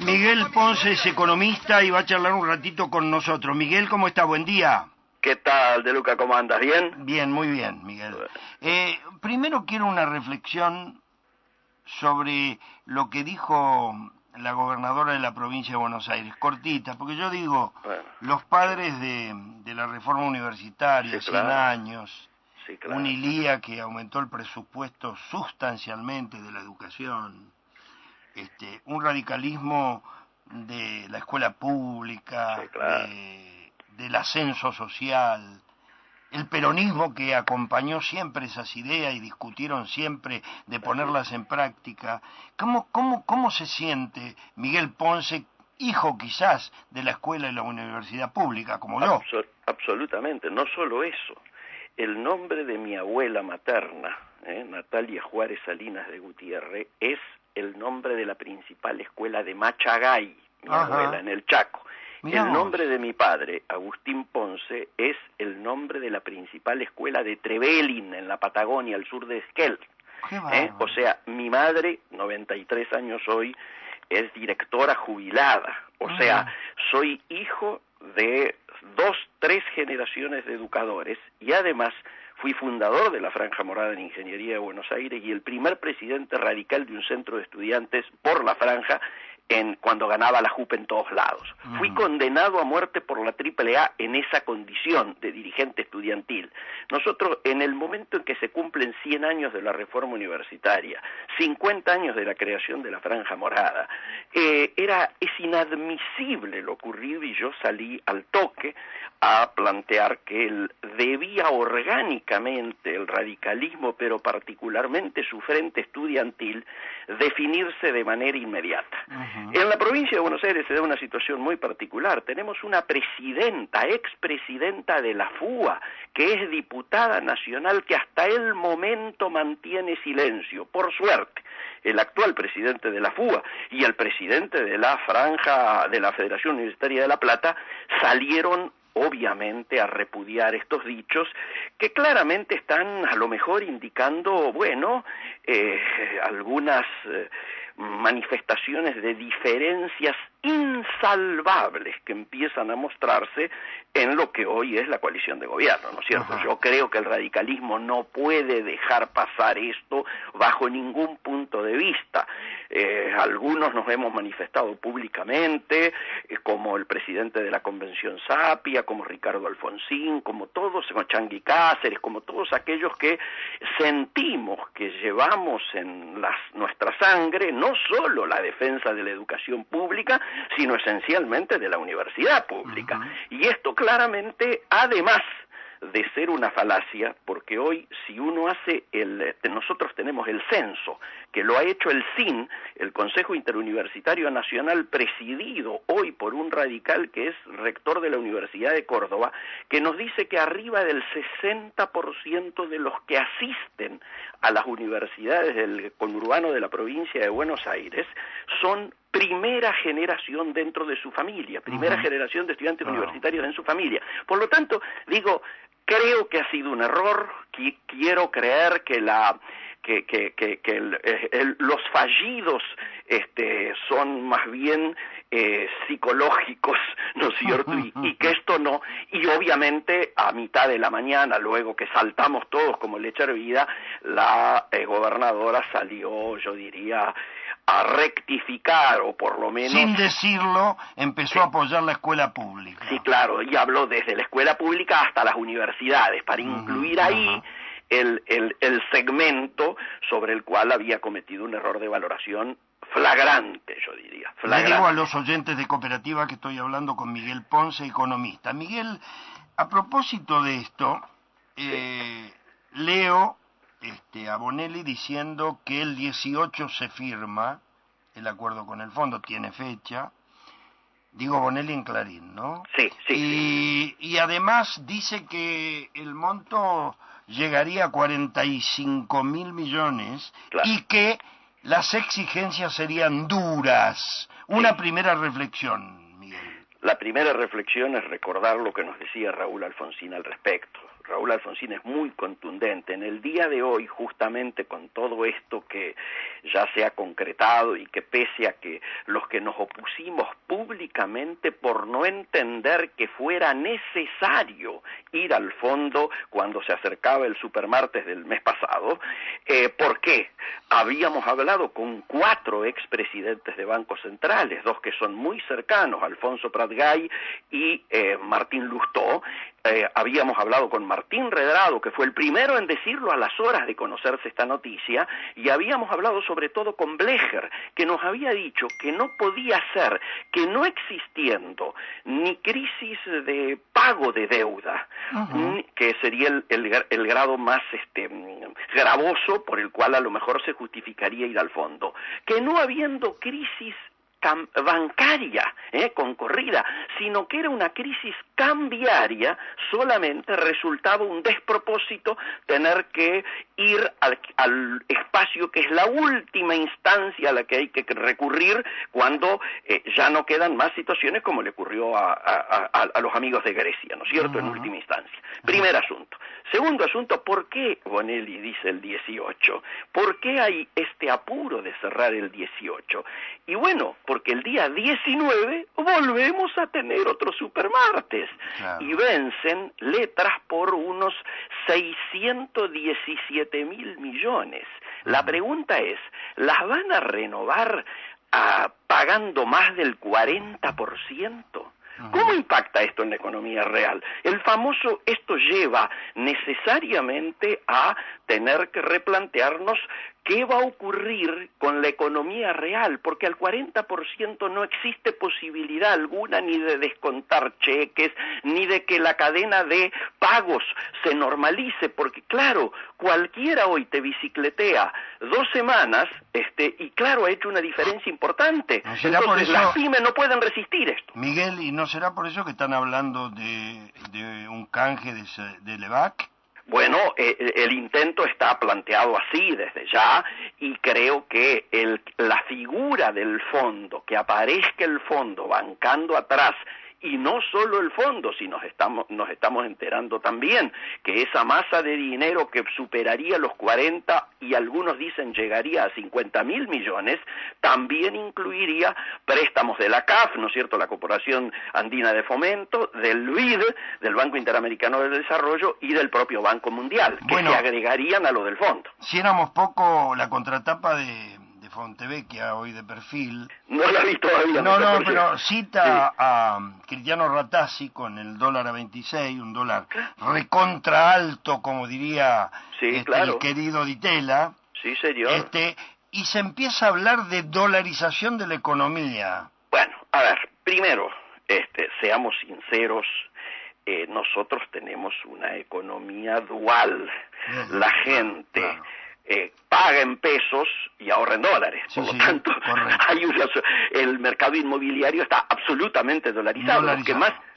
Miguel Ponce es economista y va a charlar un ratito con nosotros. Miguel, ¿cómo está? Buen día. ¿Qué tal, De Luca? ¿Cómo andas? ¿Bien? Bien, muy bien, Miguel. Primero quiero una reflexión sobre lo que dijo la gobernadora de la provincia de Buenos Aires, cortita, porque yo digo, Bueno, los padres de la reforma universitaria, sí, 100 claro. años, Sí, claro. un ILIA que aumentó el presupuesto sustancialmente de la educación, un radicalismo de la escuela pública, Sí, claro. del ascenso social, el peronismo que acompañó siempre esas ideas y discutieron siempre de ponerlas en práctica. ¿Cómo se siente Miguel Ponce, hijo quizás de la escuela y la universidad pública, como yo? Absolutamente, no solo eso. El nombre de mi abuela materna, Natalia Juárez Salinas de Gutiérrez, es el nombre de la principal escuela de Machagay, mi abuela, en el Chaco. Mirá El nombre vos. de mi padre, Agustín Ponce, es el nombre de la principal escuela de Trevelin, en la Patagonia, al sur de Esquel. Qué bárbaro. O sea, mi madre, 93 años hoy, es directora jubilada. O sea, soy hijo de 3 generaciones de educadores y además fui fundador de la Franja Morada en Ingeniería de Buenos Aires y el primer presidente radical de un centro de estudiantes por la Franja cuando ganaba la JUP en todos lados. Fui condenado a muerte por la AAA en esa condición de dirigente estudiantil. Nosotros, en el momento en que se cumplen 100 años de la reforma universitaria, 50 años de la creación de la Franja Morada, es inadmisible lo ocurrido y yo salí al toque a plantear que debía orgánicamente el radicalismo, pero particularmente su frente estudiantil, definirse de manera inmediata. En la provincia de Buenos Aires se da una situación muy particular. Tenemos una presidenta, expresidenta de la FUA, que es diputada nacional, que hasta el momento mantiene silencio, por suerte. El actual presidente de la FUA y el presidente de la Franja de la Federación Universitaria de La Plata salieron obviamente a repudiar estos dichos que claramente están a lo mejor indicando, algunas manifestaciones de diferencias insalvables que empiezan a mostrarse en lo que hoy es la coalición de gobierno, ¿no es cierto? Yo creo que el radicalismo no puede dejar pasar esto bajo ningún punto de vista. Algunos nos hemos manifestado públicamente, como el presidente de la Convención Sapia, como Ricardo Alfonsín, como todos, como Changuí Cáceres, como todos aquellos que sentimos que llevamos en nuestra sangre no solo la defensa de la educación pública, sino esencialmente de la universidad pública. Y esto claramente, además de ser una falacia, porque hoy si uno hace nosotros tenemos el censo, que lo ha hecho el CIN, el Consejo Interuniversitario Nacional, presidido hoy por un radical que es rector de la Universidad de Córdoba, que nos dice que arriba del 60% de los que asisten a las universidades del conurbano de la provincia de Buenos Aires son primera generación dentro de su familia, primera generación de estudiantes universitarios en su familia. Por lo tanto, digo, creo que ha sido un error, quiero creer que los fallidos son más bien psicológicos, ¿no es cierto? Y que esto no, y obviamente a mitad de la mañana, luego que saltamos todos como leche hervida, la gobernadora salió, yo diría, a rectificar, o por lo menos... Sin decirlo, empezó a apoyar la escuela pública. Sí, claro, y habló desde la escuela pública hasta las universidades, para incluir ahí el segmento sobre el cual había cometido un error de valoración flagrante, yo diría. Flagrante. Le digo a los oyentes de Cooperativa que estoy hablando con Miguel Ponce, economista. Miguel, a propósito de esto, leo a Bonelli diciendo que el 18 se firma el acuerdo con el fondo, tiene fecha. Digo Bonelli en Clarín, ¿no? Sí. Y además dice que el monto llegaría a 45.000 millones, claro, y que las exigencias serían duras. Una primera reflexión, Miguel. La primera reflexión es recordar lo que nos decía Raúl Alfonsín al respecto. Raúl Alfonsín es muy contundente. En el día de hoy, justamente con todo esto que ya se ha concretado y que pese a que los que nos opusimos públicamente por no entender que fuera necesario ir al fondo cuando se acercaba el supermartes del mes pasado, ¿por qué? Habíamos hablado con 4 expresidentes de bancos centrales, 2 que son muy cercanos, Alfonso Prat-Gay y Martín Lustó. Habíamos hablado con Martín Redrado, que fue el primero en decirlo a las horas de conocerse esta noticia, y habíamos hablado sobre todo con Blecher, que nos había dicho que no podía ser, que no existiendo ni crisis de pago de deuda, que sería el grado más gravoso por el cual a lo mejor se justificaría ir al fondo, que no habiendo crisis bancaria concorrida, sino que era una crisis cambiaria, solamente resultaba un despropósito tener que ir al espacio que es la última instancia a la que hay que recurrir cuando ya no quedan más situaciones como le ocurrió a los amigos de Grecia, ¿no es cierto?, en última instancia. Primer asunto. Segundo asunto, ¿por qué Bonelli dice el 18? ¿Por qué hay este apuro de cerrar el 18? Y bueno, porque el día 19 volvemos a tener otro supermartes, claro, y vencen letras por unos 617.000 millones. La pregunta es, ¿las van a renovar pagando más del 40%? ¿Cómo impacta esto en la economía real? El famoso, esto lleva necesariamente a tener que replantearnos qué va a ocurrir con la economía real, porque al 40% no existe posibilidad alguna ni de descontar cheques, ni de que la cadena de pagos se normalice, porque claro, cualquiera hoy te bicicletea 2 semanas, y claro, ha hecho una diferencia importante. Entonces las pymes no pueden resistir esto. Miguel, ¿y no será por eso que están hablando de un canje de Levac? Bueno, el intento está planteado así desde ya, y creo que la figura del fondo, que aparezca el fondo bancando atrás, y no solo el fondo, si nos estamos enterando también que esa masa de dinero que superaría los 40 y algunos dicen llegaría a 50.000 millones, también incluiría préstamos de la CAF, ¿no es cierto?, la Corporación Andina de Fomento, del BID, del Banco Interamericano de Desarrollo y del propio Banco Mundial, que se agregarían a lo del fondo. Si éramos poco, la contratapa de Fontevecchia, hoy de perfil. No la vi todavía. No, pero cita a Cristiano Ratazzi con el dólar a 26, un dólar recontra alto, como diría claro, el querido Di Tella. Sí, señor. Y se empieza a hablar de dolarización de la economía. Bueno, a ver, primero, seamos sinceros, nosotros tenemos una economía dual. La gente... Claro. Paga en pesos y ahorra en dólares, por lo tanto el mercado inmobiliario está absolutamente dolarizado.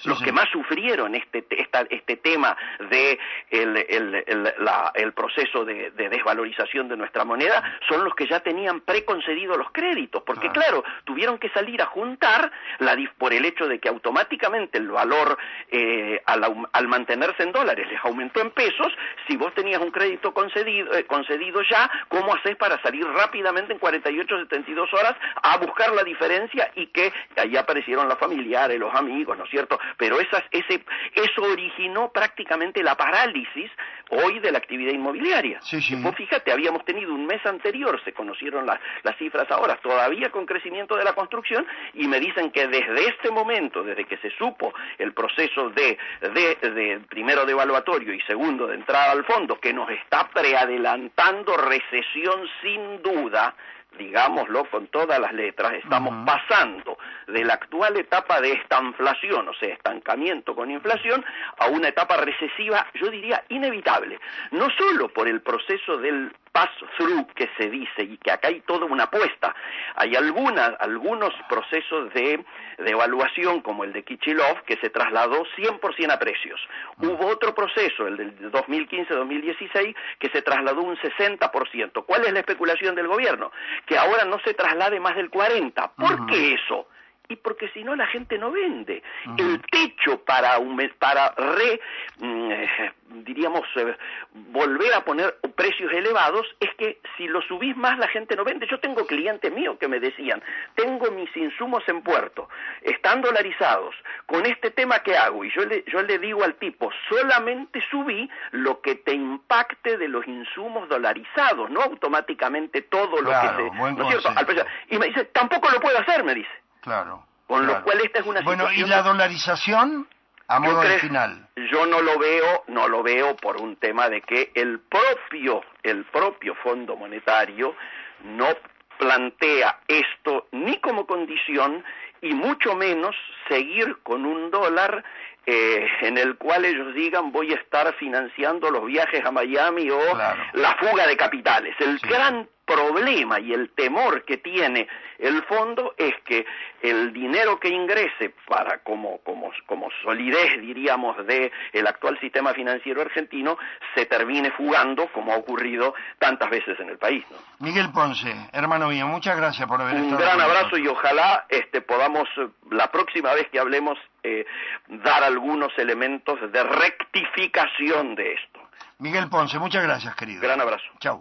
Los que más sufrieron este tema de el proceso de desvalorización de nuestra moneda son los que ya tenían preconcedidos los créditos, porque claro, tuvieron que salir a juntar por el hecho de que automáticamente el valor al mantenerse en dólares les aumentó en pesos. Si vos tenías un crédito concedido ya, ¿cómo haces para salir rápidamente en 48, 72 horas a buscar la diferencia? Y que ahí aparecieron los familiares, los amigos, ¿no es cierto? Pero eso originó prácticamente la parálisis hoy de la actividad inmobiliaria. Vos fíjate, habíamos tenido un mes anterior, se conocieron las cifras ahora, todavía con crecimiento de la construcción, y me dicen que desde este momento, desde que se supo el proceso de primero de evaluatorio y segundo de entrada al fondo, que nos está preadelantando recesión sin duda, digámoslo con todas las letras, estamos pasando de la actual etapa de estanflación, o sea, estancamiento con inflación, a una etapa recesiva, yo diría, inevitable. No solo por el proceso del pass-through que se dice, y que acá hay toda una apuesta. Hay algunos procesos de evaluación, como el de Kichilov, que se trasladó 100% a precios. Hubo otro proceso, el del 2015-2016, que se trasladó un 60%. ¿Cuál es la especulación del gobierno? Que ahora no se traslade más del 40%. ¿Por qué eso? y porque si no la gente no vende. El techo para diríamos, volver a poner precios elevados es que si lo subís más la gente no vende. Yo tengo clientes míos que me decían, tengo mis insumos en puerto, están dolarizados, con este tema ¿qué hago? Y yo le digo al tipo, solamente subí lo que te impacte de los insumos dolarizados, no automáticamente todo lo claro, que se... buen ¿no es cierto? Al precio. Y me dice, tampoco lo puedo hacer, me dice. Claro. Con claro. lo cual esta es una bueno, situación... ¿y la dolarización? A modo de final. Yo no lo veo por un tema de que el propio Fondo Monetario no plantea esto ni como condición y mucho menos seguir con un dólar en el cual ellos digan voy a estar financiando los viajes a Miami o claro. la fuga de capitales. El sí. gran problema y el temor que tiene el fondo es que el dinero que ingrese para como solidez, diríamos, de el actual sistema financiero argentino se termine fugando, como ha ocurrido tantas veces en el país, ¿no? Miguel Ponce, hermano mío, muchas gracias por haber estado. Un gran abrazo y ojalá podamos la próxima vez que hablemos dar algunos elementos de rectificación de esto. Miguel Ponce, muchas gracias, querido. Gran abrazo. Chau.